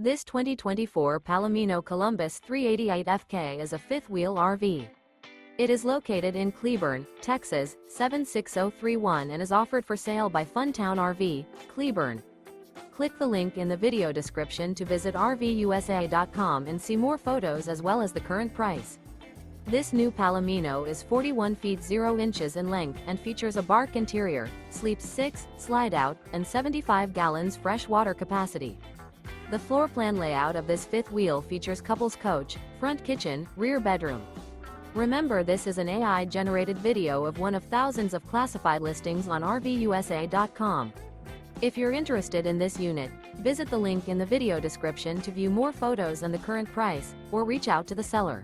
This 2024 Palomino Columbus 388FK is a fifth-wheel RV. It is located in Cleburne, Texas, 76031 and is offered for sale by Funtown RV, Cleburne. Click the link in the video description to visit RVUSA.com and see more photos as well as the current price. This new Palomino is 41 feet 0 inches in length and features a bark interior, sleeps 6, slide-out, and 75 gallons fresh water capacity. The floor plan layout of this fifth wheel features couples coach, front kitchen, rear bedroom. Remember, this is an AI-generated video of one of thousands of classified listings on RVUSA.com. If you're interested in this unit, visit the link in the video description to view more photos and the current price, or reach out to the seller.